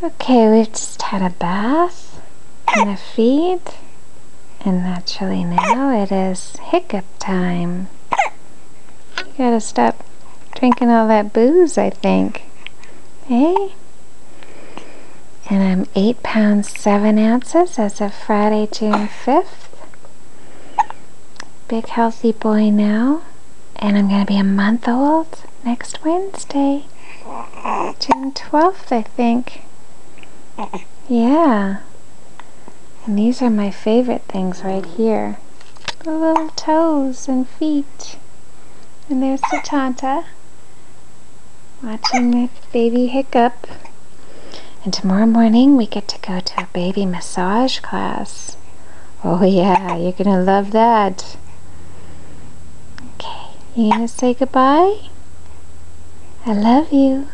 Okay, we've just had a bath and a feed, and naturally now it is hiccup time. You gotta stop drinking all that booze, I think. Hey? And I'm 8 pounds 7 ounces as of Friday, June 5th. Big healthy boy now. And I'm gonna be a month old next Wednesday. June 12th, I think. Yeah. And these are my favorite things right here. The little toes and feet. And there's Satanta watching the baby hiccup. And tomorrow morning we get to go to a baby massage class. Oh yeah, you're gonna love that. Okay, you gonna say goodbye? I love you.